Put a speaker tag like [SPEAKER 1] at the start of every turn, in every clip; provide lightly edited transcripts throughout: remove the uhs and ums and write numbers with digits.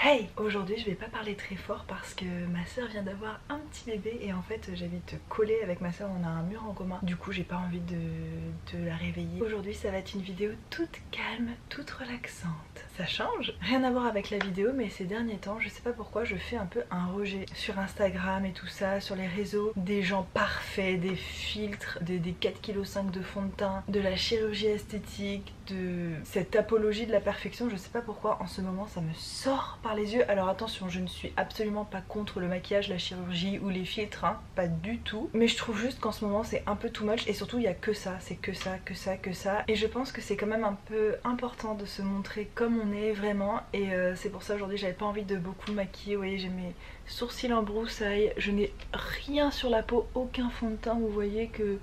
[SPEAKER 1] Hey! Aujourd'hui je vais pas parler très fort parce que ma soeur vient d'avoir un petit bébé et en fait j'habite collée avec ma soeur, on a un mur en commun. Du coup j'ai pas envie de la réveiller. Aujourd'hui ça va être une vidéo toute calme, toute relaxante. Ça change? Rien à voir avec la vidéo mais ces derniers temps je sais pas pourquoi je fais un peu un rejet sur Instagram et tout ça, sur les réseaux, des gens parfaits, des filtres, des 4,5 kg de fond de teint, de la chirurgie esthétique, de cette apologie de la perfection. Je sais pas pourquoi en ce moment ça me sort par les yeux. Alors attention, je ne suis absolument pas contre le maquillage, la chirurgie ou les filtres, hein, pas du tout. Mais je trouve juste qu'en ce moment c'est un peu too much et surtout il y a que ça, c'est que ça, que ça, que ça. Et je pense que c'est quand même un peu important de se montrer comme on est vraiment. Et c'est pour ça aujourd'hui j'avais pas envie de beaucoup maquiller. Vous voyez, j'ai mes sourcils en broussailles, je n'ai rien sur la peau, aucun fond de teint. Vous voyez que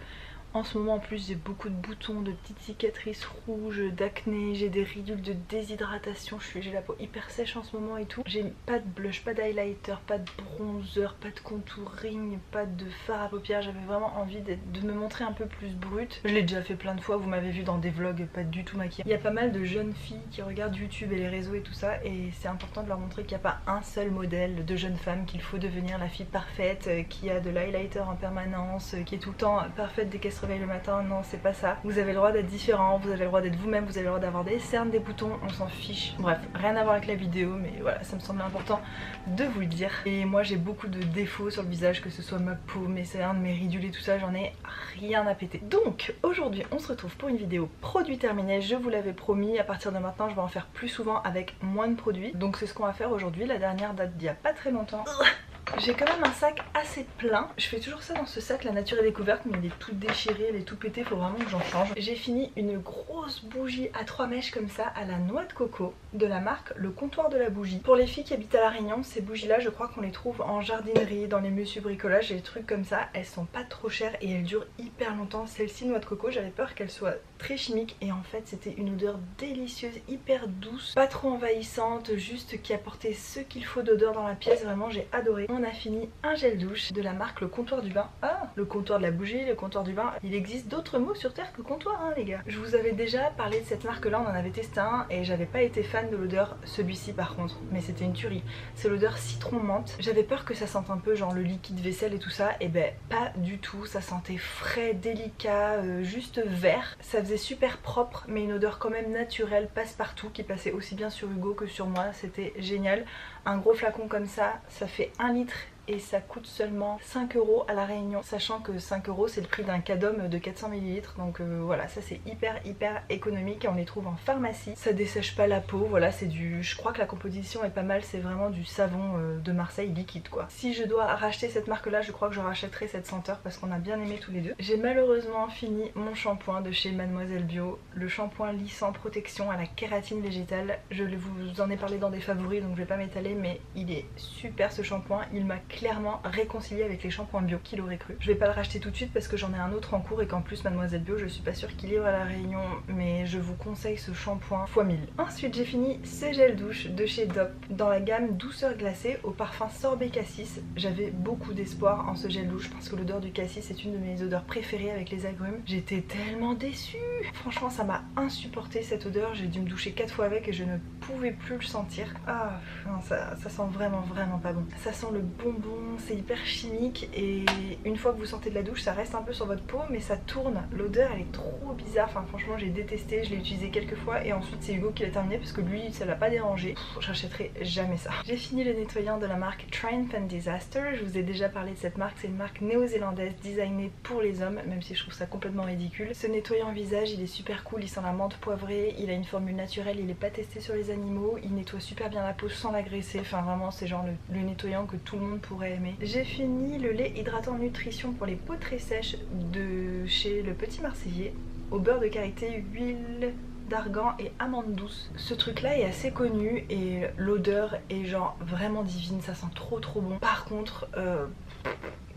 [SPEAKER 1] en ce moment en plus j'ai beaucoup de boutons, de petites cicatrices rouges, d'acné, j'ai des ridules de déshydratation, j'ai la peau hyper sèche en ce moment et tout. J'ai pas de blush, pas d'highlighter, pas de bronzer, pas de contouring, pas de fard à paupières. J'avais vraiment envie de me montrer un peu plus brute. Je l'ai déjà fait plein de fois, vous m'avez vu dans des vlogs pas du tout maquillée. Il y a pas mal de jeunes filles qui regardent YouTube et les réseaux et tout ça et c'est important de leur montrer qu'il n'y a pas un seul modèle de jeune femme, qu'il faut devenir la fille parfaite, qui a de l'highlighter en permanence, qui est tout le temps parfaite dès qu'elle se réveille le matin. Non, c'est pas ça. Vous avez le droit d'être différent, vous avez le droit d'être vous-même, vous avez le droit d'avoir des cernes, des boutons, on s'en fiche. Bref, rien à voir avec la vidéo, mais voilà, ça me semblait important de vous le dire. Et moi j'ai beaucoup de défauts sur le visage, que ce soit ma peau, mes cernes, mes ridules et tout ça, j'en ai rien à péter. Donc aujourd'hui on se retrouve pour une vidéo produit terminé, je vous l'avais promis, à partir de maintenant je vais en faire plus souvent avec moins de produits. Donc c'est ce qu'on va faire aujourd'hui, la dernière date d'il y a pas très longtemps. J'ai quand même un sac assez plein. Je fais toujours ça dans ce sac, la nature est découverte, mais il est tout déchiré, il est tout pété, faut vraiment que j'en change. J'ai fini une grosse bougie à 3 mèches comme ça à la noix de coco de la marque Le Comptoir de la Bougie. Pour les filles qui habitent à La Réunion, ces bougies là je crois qu'on les trouve en jardinerie, dans les Monsieur Bricolage et des trucs comme ça. Elles sont pas trop chères et elles durent hyper longtemps. Celle-ci noix de coco, j'avais peur qu'elle soit très chimique et en fait c'était une odeur délicieuse, hyper douce, pas trop envahissante, juste qui apportait ce qu'il faut d'odeur dans la pièce. Vraiment j'ai adoré. On a fini un gel douche de la marque Le Comptoir du Bain. Ah, le comptoir de la bougie, le comptoir du bain. Il existe d'autres mots sur terre que comptoir, hein les gars. Je vous avais déjà parlé de cette marque là, on en avait testé un et j'avais pas été fan de l'odeur. Celui-ci par contre, mais c'était une tuerie. C'est l'odeur citron menthe. J'avais peur que ça sente un peu genre le liquide vaisselle et tout ça, et ben pas du tout. Ça sentait frais, délicat, juste vert. Ça faisait super propre mais une odeur quand même naturelle, passe-partout, qui passait aussi bien sur Hugo que sur moi. C'était génial. Un gros flacon comme ça fait 1 litre et ça coûte seulement 5 € à La Réunion, sachant que 5 € c'est le prix d'un cadum de 400 ml. Donc voilà, ça c'est hyper économique et on les trouve en pharmacie. Ça dessèche pas la peau, voilà, c'est du... Je crois que la composition est pas mal, c'est vraiment du savon de Marseille liquide quoi. Si je dois racheter cette marque là, je crois que je rachèterai cette senteur parce qu'on a bien aimé tous les deux. J'ai malheureusement fini mon shampoing de chez Mademoiselle Bio, le shampoing lissant protection à la kératine végétale. Je vous en ai parlé dans des favoris donc je vais pas m'étaler, mais il est super ce shampoing, il m'a clairement réconcilié avec les shampoings bio, qui l'aurait cru. Je vais pas le racheter tout de suite parce que j'en ai un autre en cours et qu'en plus Mademoiselle Bio je suis pas sûre qu'il livre à La Réunion, mais je vous conseille ce shampoing x 1000. Ensuite j'ai fini ce gel douche de chez Dop dans la gamme douceur glacée au parfum sorbet cassis. J'avais beaucoup d'espoir en ce gel douche parce que l'odeur du cassis est une de mes odeurs préférées avec les agrumes. J'étais tellement déçue, franchement ça m'a insupporté cette odeur, j'ai dû me doucher 4 fois avec et je ne pouvais plus le sentir. Ah non, ça sent vraiment pas bon. Ça sent le bonbon, c'est hyper chimique et une fois que vous sortez de la douche ça reste un peu sur votre peau mais ça tourne. L'odeur elle est trop bizarre, enfin franchement j'ai détesté, je l'ai utilisé quelques fois et ensuite c'est Hugo qui l'a terminé parce que lui ça l'a pas dérangé. J'achèterai jamais ça. J'ai fini le nettoyant de la marque Triumph and Disaster. Je vous ai déjà parlé de cette marque, c'est une marque néo-zélandaise designée pour les hommes, même si je trouve ça complètement ridicule. Ce nettoyant visage il est super cool, il sent la menthe poivrée, il a une formule naturelle, il est pas testé sur les animaux, il nettoie super bien la peau sans l'agresser, enfin vraiment c'est genre le nettoyant que tout le monde pourrait aimer. J'ai fini le lait hydratant nutrition pour les peaux très sèches de chez Le Petit Marseillais au beurre de karité, huile d'argan et amande douce. Ce truc là est assez connu et l'odeur est genre vraiment divine, ça sent trop bon. Par contre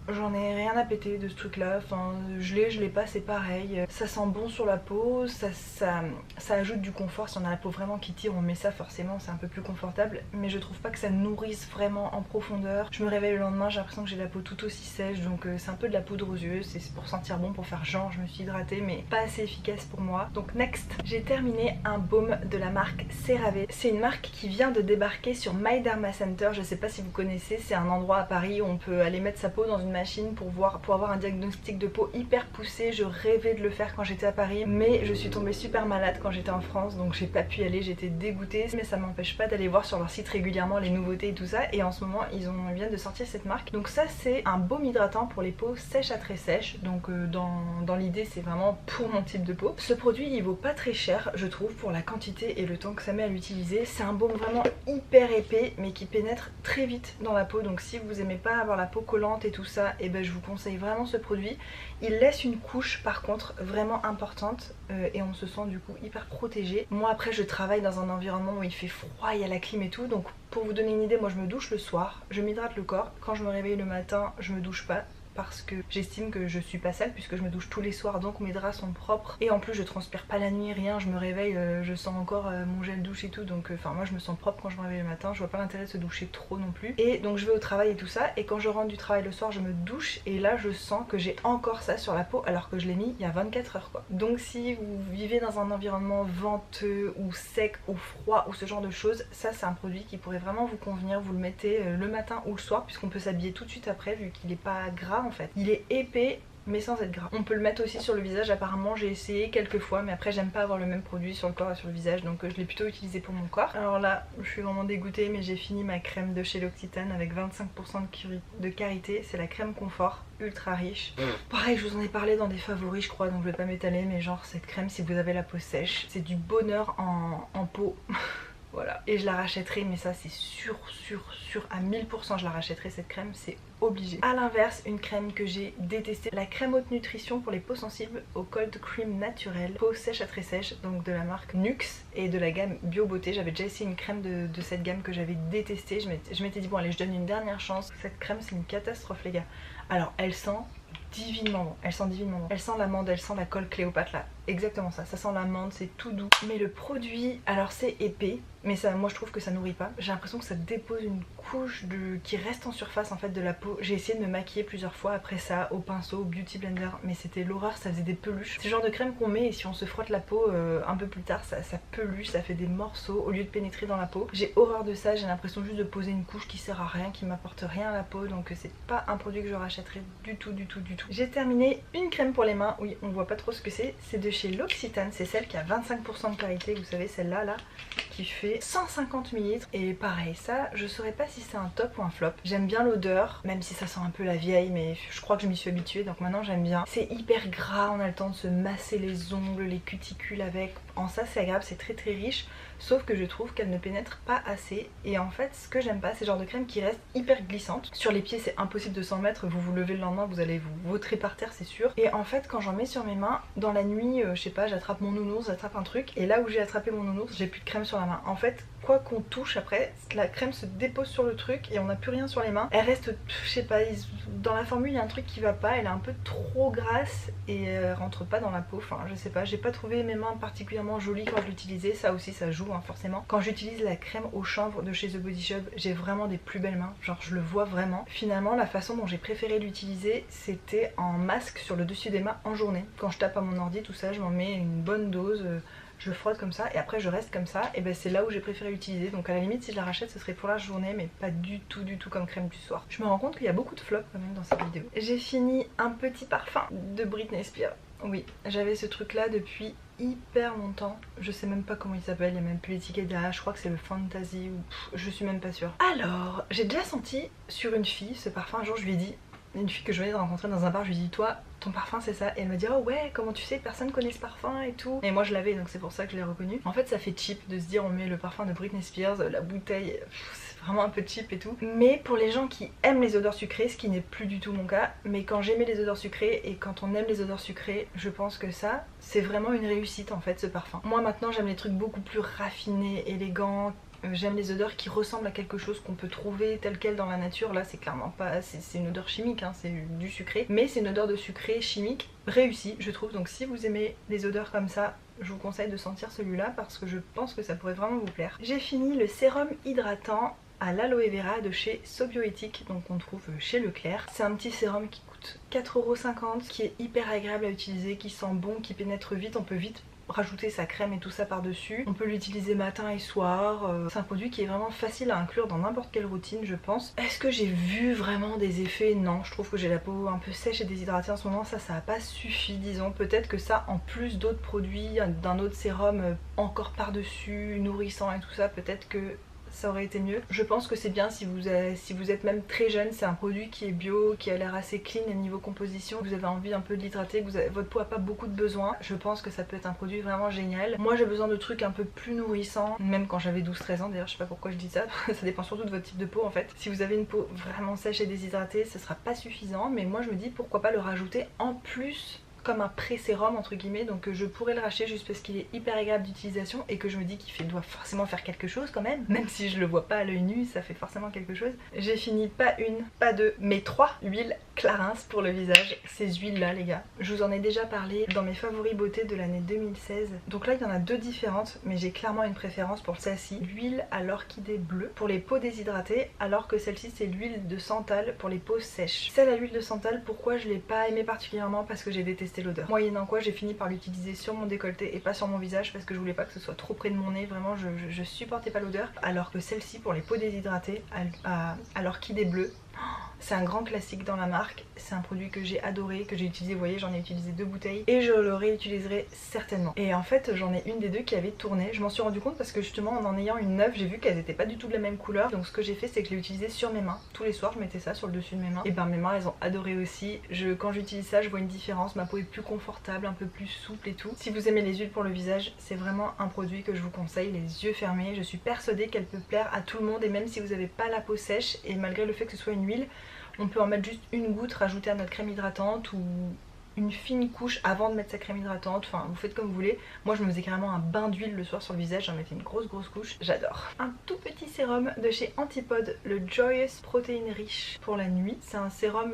[SPEAKER 1] j'en ai rien à péter de ce truc là, enfin je l'ai pas, c'est pareil. Ça sent bon sur la peau, ça ajoute du confort. Si on a la peau vraiment qui tire, on met ça forcément, c'est un peu plus confortable, mais je trouve pas que ça nourrisse vraiment en profondeur. Je me réveille le lendemain, j'ai l'impression que j'ai la peau tout aussi sèche, donc c'est un peu de la poudre aux yeux, c'est pour sentir bon, pour faire genre je me suis hydratée, mais pas assez efficace pour moi. Donc next, j'ai terminé un baume de la marque CeraVe. C'est une marque qui vient de débarquer sur My Derma Center, je sais pas si vous connaissez, c'est un endroit à Paris où on peut aller mettre sa peau dans une machine pour avoir un diagnostic de peau hyper poussé. Je rêvais de le faire quand j'étais à Paris, mais je suis tombée super malade quand j'étais en France, donc j'ai pas pu y aller, j'étais dégoûtée, mais ça m'empêche pas d'aller voir sur leur site régulièrement les nouveautés et tout ça, et en ce moment ils viennent de sortir cette marque. Donc ça c'est un baume hydratant pour les peaux sèches à très sèches, donc dans l'idée c'est vraiment pour mon type de peau. Ce produit il vaut pas très cher je trouve pour la quantité et le temps que ça met à l'utiliser. C'est un baume vraiment hyper épais mais qui pénètre très vite dans la peau, donc si vous aimez pas avoir la peau collante et tout ça, et ben je vous conseille vraiment ce produit. Il laisse une couche par contre vraiment importante et on se sent du coup hyper protégé. Moi après je travaille dans un environnement où il fait froid, il y a la clim et tout, donc pour vous donner une idée, moi je me douche le soir, je m'hydrate le corps, quand je me réveille le matin je me douche pas, parce que j'estime que je suis pas sale puisque je me douche tous les soirs, donc mes draps sont propres et en plus je transpire pas la nuit, rien, je me réveille, je sens encore mon gel douche et tout, donc enfin moi je me sens propre quand je me réveille le matin, je vois pas l'intérêt de se doucher trop non plus. Et donc je vais au travail et tout ça, et quand je rentre du travail le soir je me douche et là je sens que j'ai encore ça sur la peau alors que je l'ai mis il y a 24 heures quoi. Donc si vous vivez dans un environnement venteux ou sec ou froid ou ce genre de choses, ça c'est un produit qui pourrait vraiment vous convenir. Vous le mettez le matin ou le soir puisqu'on peut s'habiller tout de suite après vu qu'il est pas gras en fait. Il est épais mais sans être gras. On peut le mettre aussi sur le visage, apparemment j'ai essayé quelques fois, mais après j'aime pas avoir le même produit sur le corps et sur le visage, donc je l'ai plutôt utilisé pour mon corps. Alors là je suis vraiment dégoûtée, mais j'ai fini ma crème de chez L'Occitane avec 25% de karité. C'est la crème confort, ultra riche. Pareil, je vous en ai parlé dans des favoris je crois, donc je vais pas m'étaler, mais genre cette crème, si vous avez la peau sèche, c'est du bonheur en peau. Voilà, et je la rachèterai, mais ça c'est sûr à 1000% je la rachèterai cette crème, c'est obligé. A l'inverse, une crème que j'ai détestée, la crème haute nutrition pour les peaux sensibles au cold cream naturel, peau sèche à très sèche, donc de la marque Nuxe et de la gamme Bio Beauté. J'avais déjà essayé une crème de cette gamme que j'avais détestée, je m'étais dit bon allez je donne une dernière chance. Cette crème c'est une catastrophe les gars. Alors elle sent divinement bon, elle sent divinement bon. Elle sent l'amande, elle sent la colle Cléopâtre là, exactement ça sent l'amande, c'est tout doux. Mais le produit, alors c'est épais, mais ça, moi je trouve que ça nourrit pas. J'ai l'impression que ça dépose une couche qui reste en surface en fait de la peau. J'ai essayé de me maquiller plusieurs fois après ça, au pinceau, au beauty blender, mais c'était l'horreur, ça faisait des peluches. C'est le genre de crème qu'on met et si on se frotte la peau un peu plus tard, ça peluche, ça fait des morceaux au lieu de pénétrer dans la peau. J'ai horreur de ça, j'ai l'impression juste de poser une couche qui sert à rien, qui m'apporte rien à la peau, donc c'est pas un produit que je rachèterai du tout. J'ai terminé une crème pour les mains, oui on voit pas trop ce que c'est de chez L'Occitane, c'est celle qui a 25% de karité, vous savez celle-là là, qui fait 150 ml, et pareil ça je saurais pas si c'est un top ou un flop. J'aime bien l'odeur, même si ça sent un peu la vieille, mais je crois que je m'y suis habituée donc maintenant j'aime bien. C'est hyper gras, on a le temps de se masser les ongles, les cuticules avec, en ça c'est agréable, c'est très riche, sauf que je trouve qu'elle ne pénètre pas assez, et en fait ce que j'aime pas c'est le genre de crème qui reste hyper glissante. Sur les pieds c'est impossible de s'en mettre, vous vous levez le lendemain vous allez vous vautrer par terre c'est sûr, et en fait quand j'en mets sur mes mains, dans la nuit je sais pas, j'attrape mon nounours, j'attrape un truc, et là où j'ai attrapé mon nounours j'ai plus de crème sur la main. En fait quoi qu'on touche après, la crème se dépose sur le truc et on n'a plus rien sur les mains. Elle reste, je sais pas, dans la formule il y a un truc qui va pas, elle est un peu trop grasse et elle rentre pas dans la peau, enfin je sais pas, j'ai pas trouvé mes mains particulièrement jolies quand je l'utilisais, ça aussi ça joue hein, forcément. Quand j'utilise la crème au chanvre de chez The Body Shop, j'ai vraiment des plus belles mains, genre je le vois vraiment. Finalement la façon dont j'ai préféré l'utiliser c'était en masque sur le dessus des mains en journée. Quand je tape à mon ordi tout ça, je m'en mets une bonne dose, je frotte comme ça et après je reste comme ça, et ben c'est là où j'ai préféré l'utiliser. Donc à la limite si je la rachète ce serait pour la journée, mais pas du tout comme crème du soir. Je me rends compte qu'il y a beaucoup de flops quand même dans cette vidéo. J'ai fini un petit parfum de Britney Spears. Oui, j'avais ce truc là depuis hyper longtemps, je sais même pas comment il s'appelle, il y a même plus l'étiquette derrière, je crois que c'est le Fantasy ou je suis même pas sûre. Alors j'ai déjà senti sur une fille ce parfum, un jour je lui ai dit, une fille que je venais de rencontrer dans un bar, je lui ai dit toi ton parfum c'est ça, et elle m'a dit oh ouais comment tu sais, personne connaît ce parfum et tout, et moi je l'avais donc c'est pour ça que je l'ai reconnu. En fait ça fait cheap de se dire on met le parfum de Britney Spears, la bouteille c'est vraiment un peu cheap et tout, mais pour les gens qui aiment les odeurs sucrées, ce qui n'est plus du tout mon cas, mais quand j'aimais les odeurs sucrées et quand on aime les odeurs sucrées, je pense que ça c'est vraiment une réussite en fait ce parfum. Moi maintenant j'aime les trucs beaucoup plus raffinés, élégants, J'aime les odeurs qui ressemblent à quelque chose qu'on peut trouver tel quel dans la nature. Là c'est clairement pas, c'est une odeur chimique, hein, c'est du sucré, mais c'est une odeur de sucré chimique réussie je trouve. Donc si vous aimez les odeurs comme ça, je vous conseille de sentir celui-là parce que je pense que ça pourrait vraiment vous plaire. J'ai fini le sérum hydratant à l'aloe vera de chez Sobioéthique, donc on trouve chez Leclerc. C'est un petit sérum qui coûte 4,50 €, qui est hyper agréable à utiliser, qui sent bon, qui pénètre vite, on peut vite rajouter sa crème et tout ça par dessus. On peut l'utiliser matin et soir, c'est un produit qui est vraiment facile à inclure dans n'importe quelle routine je pense. Est-ce que j'ai vu vraiment des effets? Non, je trouve que j'ai la peau un peu sèche et déshydratée en ce moment, ça a pas suffi disons. Peut-être que ça en plus d'autres produits, d'un autre sérum encore par dessus, nourrissant et tout ça, peut-être que ça aurait été mieux. Je pense que c'est bien si vous êtes même très jeune, c'est un produit qui est bio, qui a l'air assez clean au niveau composition, vous avez envie un peu de l'hydrater, votre peau a pas beaucoup de besoins, je pense que ça peut être un produit vraiment génial. Moi j'ai besoin de trucs un peu plus nourrissants, même quand j'avais 12-13 ans d'ailleurs, je sais pas pourquoi je dis ça, ça dépend surtout de votre type de peau en fait. Si vous avez une peau vraiment sèche et déshydratée, ce sera pas suffisant, mais moi je me dis pourquoi pas le rajouter en plus comme un pré-sérum entre guillemets, donc je pourrais le racheter juste parce qu'il est hyper agréable d'utilisation et que je me dis qu'il doit forcément faire quelque chose quand même si je le vois pas à l'œil nu, ça fait forcément quelque chose. J'ai fini pas une, pas deux, mais 3 huiles Clarins pour le visage. Ces huiles là les gars, je vous en ai déjà parlé dans mes favoris beauté de l'année 2016, donc là il y en a deux différentes mais j'ai clairement une préférence pour celle-ci, l'huile à l'orchidée bleue pour les peaux déshydratées, alors que celle-ci c'est l'huile de santal pour les peaux sèches. Celle à l'huile de santal, pourquoi je l'ai pas aimée particulièrement? Parce que j'ai détesté l'odeur. Moyennant quoi j'ai fini par l'utiliser sur mon décolleté et pas sur mon visage parce que je voulais pas que ce soit trop près de mon nez, vraiment je supportais pas l'odeur, alors que celle-ci pour les peaux déshydratées à l'orchidée bleue, c'est un grand classique dans la marque, c'est un produit que j'ai adoré, que j'ai utilisé, vous voyez j'en ai utilisé 2 bouteilles et je le réutiliserai certainement. Et en fait j'en ai une des deux qui avait tourné, je m'en suis rendu compte parce que justement en ayant une neuve j'ai vu qu'elles étaient pas du tout de la même couleur, donc ce que j'ai fait c'est que je l'ai utilisé sur mes mains, tous les soirs je mettais ça sur le dessus de mes mains et ben mes mains elles ont adoré aussi. Quand j'utilise ça je vois une différence, ma peau est plus confortable, un peu plus souple et tout. Si vous aimez les huiles pour le visage, c'est vraiment un produit que je vous conseille, les yeux fermés, je suis persuadée qu'elle peut plaire à tout le monde et même si vous n'avez pas la peau sèche, et malgré le fait que ce soit une huile, on peut en mettre juste une goutte, rajouter à notre crème hydratante ou une fine couche avant de mettre sa crème hydratante, enfin vous faites comme vous voulez. Moi je me faisais carrément un bain d'huile le soir sur le visage, j'en mettais une grosse couche, j'adore. Un tout petit sérum de chez Antipode, le Joyous Protéine Riche pour la nuit. C'est un sérum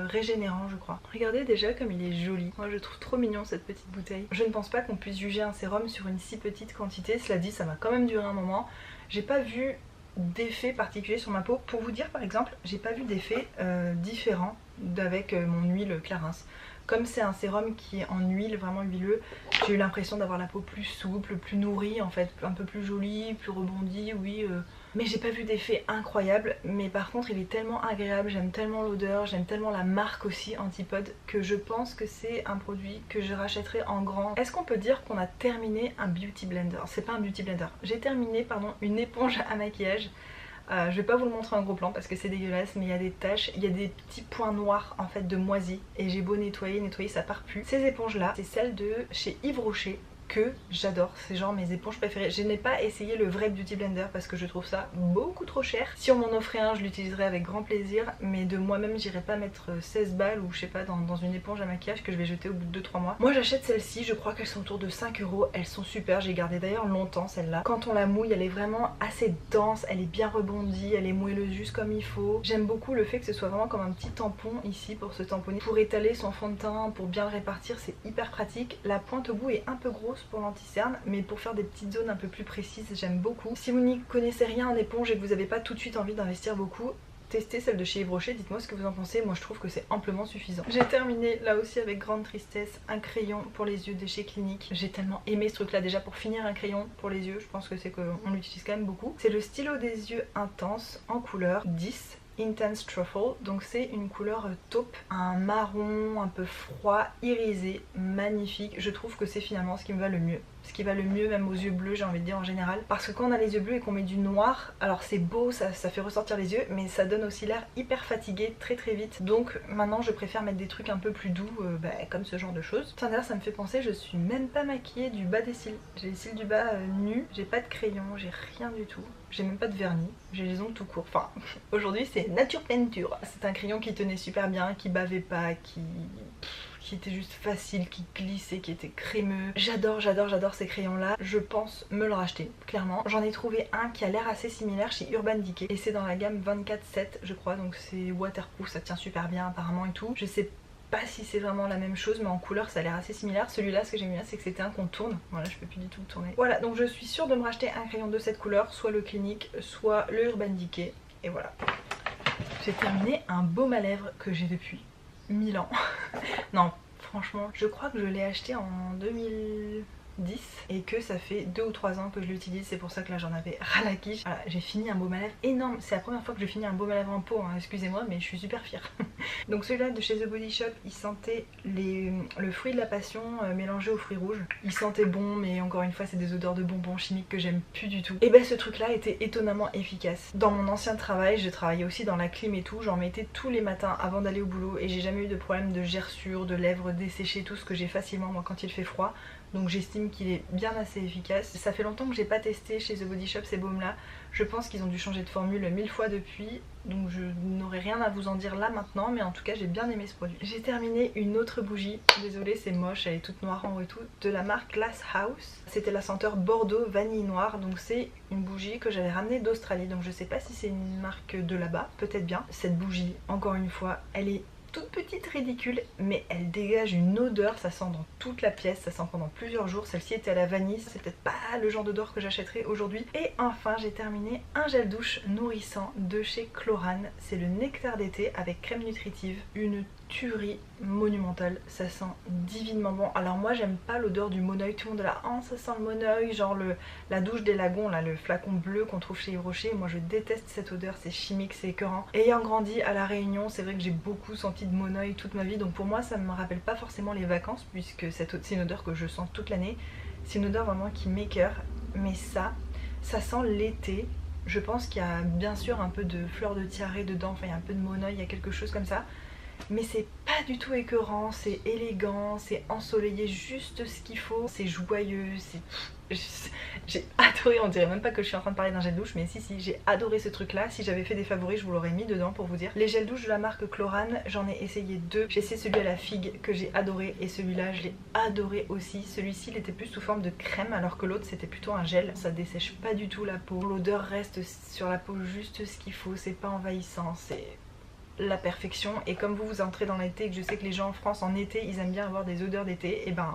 [SPEAKER 1] régénérant je crois. Regardez déjà comme il est joli, moi je trouve trop mignon cette petite bouteille. Je ne pense pas qu'on puisse juger un sérum sur une si petite quantité, cela dit ça m'a quand même duré un moment. J'ai pas vu d'effet particulier sur ma peau. Pour vous dire par exemple, j'ai pas vu d'effet différent avec mon huile Clarins. Comme c'est un sérum qui est en huile, vraiment huileux, j'ai eu l'impression d'avoir la peau plus souple, plus nourrie en fait, un peu plus jolie, plus rebondie, oui. Mais j'ai pas vu d'effet incroyable, mais par contre il est tellement agréable, j'aime tellement l'odeur, j'aime tellement la marque aussi Antipode, que je pense que c'est un produit que je rachèterai en grand. Est-ce qu'on peut dire qu'on a terminé un beauty blender? C'est pas un beauty blender, j'ai terminé pardon une éponge à maquillage. Je vais pas vous le montrer en gros plan parce que c'est dégueulasse, mais il y a des taches, il y a des petits points noirs en fait de moisi et j'ai beau nettoyer ça part plus. Ces éponges là, c'est celles de chez Yves Rocher que j'adore, c'est genre mes éponges préférées. Je n'ai pas essayé le vrai Beauty Blender parce que je trouve ça beaucoup trop cher. Si on m'en offrait un je l'utiliserais avec grand plaisir, mais de moi-même j'irais pas mettre 16 balles ou je sais pas dans une éponge à maquillage que je vais jeter au bout de 2-3 mois. Moi j'achète celle-ci, je crois qu'elles sont autour de 5 €, elles sont super, j'ai gardé d'ailleurs longtemps celle-là. Quand on la mouille elle est vraiment assez dense, elle est bien rebondie, elle est moelleuse juste comme il faut. J'aime beaucoup le fait que ce soit vraiment comme un petit tampon ici pour se tamponner, pour étaler son fond de teint, pour bien le répartir, c'est hyper pratique. La pointe au bout est un peu grosse pour l'anti-cerne, mais pour faire des petites zones un peu plus précises j'aime beaucoup. Si vous n'y connaissez rien en éponge et que vous n'avez pas tout de suite envie d'investir beaucoup, testez celle de chez Yves Rocher, dites-moi ce que vous en pensez, moi je trouve que c'est amplement suffisant. J'ai terminé là aussi avec grande tristesse un crayon pour les yeux de chez Clinique. J'ai tellement aimé ce truc là, déjà pour finir un crayon pour les yeux, je pense que c'est qu'on l'utilise quand même beaucoup. C'est le stylo des yeux intense en couleur 10. Intense Truffle, donc c'est une couleur taupe, un marron un peu froid, irisé, magnifique. Je trouve que c'est finalement ce qui me va le mieux. Ce qui va le mieux même aux yeux bleus, j'ai envie de dire en général. Parce que quand on a les yeux bleus et qu'on met du noir, alors c'est beau, ça fait ressortir les yeux, mais ça donne aussi l'air hyper fatigué très vite. Donc maintenant je préfère mettre des trucs un peu plus doux, comme ce genre de choses. Tiens d'ailleurs ça me fait penser, je suis même pas maquillée du bas des cils. J'ai les cils du bas nus, j'ai pas de crayon, j'ai rien du tout. J'ai même pas de vernis, j'ai les ongles tout courts. Enfin, aujourd'hui c'est nature peinture. C'est un crayon qui tenait super bien, qui bavait pas, qui qui était juste facile, qui glissait, qui était crémeux. J'adore, j'adore, j'adore ces crayons là. Je pense me le racheter, clairement. J'en ai trouvé un qui a l'air assez similaire chez Urban Decay et c'est dans la gamme 24-7 je crois, donc c'est waterproof, ça tient super bien apparemment et tout. Je sais pas si c'est vraiment la même chose mais en couleur ça a l'air assez similaire. Celui-là, ce que j'aime bien c'est que c'était un qu'on tourne. Voilà, je peux plus du tout le tourner. Voilà, donc je suis sûre de me racheter un crayon de cette couleur, soit le Clinique, soit le Urban Decay. Et voilà. J'ai terminé un baume à lèvres que j'ai depuis 1000 ans. Non, franchement, je crois que je l'ai acheté en 2010 et que ça fait 2 ou 3 ans que je l'utilise, c'est pour ça que là j'en avais ras la quiche. Voilà, j'ai fini un baume à lèvres énorme, c'est la première fois que je finis un baume à lèvres en pot, hein, excusez-moi mais je suis super fière. Donc celui-là de chez The Body Shop, il sentait le fruit de la passion mélangé aux fruits rouges. Il sentait bon mais encore une fois c'est des odeurs de bonbons chimiques que j'aime plus du tout. Et ben ce truc là était étonnamment efficace. Dans mon ancien travail, je travaillais aussi dans la clim et tout, j'en mettais tous les matins avant d'aller au boulot et j'ai jamais eu de problème de gerçure, de lèvres desséchées, tout ce que j'ai facilement moi quand il fait froid. Donc j'estime qu'il est bien assez efficace. Ça fait longtemps que j'ai pas testé chez The Body Shop ces baumes là. Je pense qu'ils ont dû changer de formule 1000 fois depuis. Donc je n'aurai rien à vous en dire là maintenant. Mais en tout cas j'ai bien aimé ce produit. J'ai terminé une autre bougie. Désolée c'est moche, elle est toute noire en haut et tout. De la marque Glass House. C'était la senteur Bordeaux vanille noire. Donc c'est une bougie que j'avais ramenée d'Australie. Donc je sais pas si c'est une marque de là-bas. Peut-être bien. Cette bougie, encore une fois, elle est toute petite, ridicule, mais elle dégage une odeur, ça sent dans toute la pièce, ça sent pendant plusieurs jours. Celle-ci était à la vanille, c'est peut-être pas le genre d'odeur que j'achèterai aujourd'hui. Et enfin j'ai terminé un gel douche nourrissant de chez Chlorane, c'est le nectar d'été avec crème nutritive, une tuerie monumentale, ça sent divinement bon. Alors moi j'aime pas l'odeur du Moneuil, tout le monde est là, oh ça sent le Moneuil, genre la douche des lagons là, le flacon bleu qu'on trouve chez Yves Rocher. Moi je déteste cette odeur, c'est chimique, c'est écœurant. Ayant grandi à La Réunion, c'est vrai que j'ai beaucoup senti de Moneuil toute ma vie, donc pour moi ça me rappelle pas forcément les vacances puisque c'est une odeur que je sens toute l'année. C'est une odeur vraiment qui m'écœure, mais ça sent l'été. Je pense qu'il y a bien sûr un peu de fleurs de tiare dedans, enfin il y a un peu de Moneuil, il y a quelque chose comme ça. Mais c'est pas du tout écœurant, c'est élégant, c'est ensoleillé juste ce qu'il faut, c'est joyeux, c'est... J'ai adoré, on dirait même pas que je suis en train de parler d'un gel douche, mais si j'ai adoré ce truc là. Si j'avais fait des favoris je vous l'aurais mis dedans pour vous dire. Les gels douche de la marque Chlorane, j'en ai essayé 2. J'ai essayé celui à la figue que j'ai adoré et celui-là je l'ai adoré aussi. Celui-ci il était plus sous forme de crème alors que l'autre c'était plutôt un gel. Ça dessèche pas du tout la peau, l'odeur reste sur la peau juste ce qu'il faut, c'est pas envahissant, c'est la perfection. Et comme vous entrez dans l'été et que je sais que les gens en France en été ils aiment bien avoir des odeurs d'été, et ben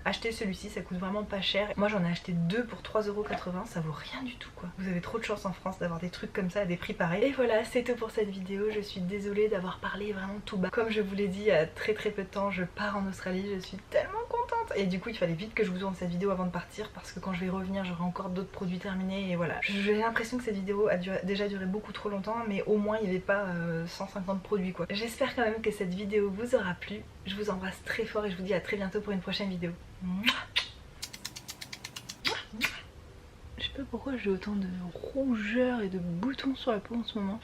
[SPEAKER 1] achetez celui-ci, ça coûte vraiment pas cher. Moi j'en ai acheté 2 pour 3,80€, ça vaut rien du tout quoi. Vous avez trop de chance en France d'avoir des trucs comme ça à des prix pareils. Et voilà, c'est tout pour cette vidéo, je suis désolée d'avoir parlé vraiment tout bas. Comme je vous l'ai dit il y a très peu de temps, je pars en Australie, je suis tellement contente. Et du coup il fallait vite que je vous tourne cette vidéo avant de partir parce que quand je vais revenir j'aurai encore d'autres produits terminés et voilà. J'ai l'impression que cette vidéo a déjà duré beaucoup trop longtemps, mais au moins il n'y avait pas 150 produits quoi. J'espère quand même que cette vidéo vous aura plu. Je vous embrasse très fort et je vous dis à très bientôt pour une prochaine vidéo. Je sais pas pourquoi j'ai autant de rougeur et de boutons sur la peau en ce moment.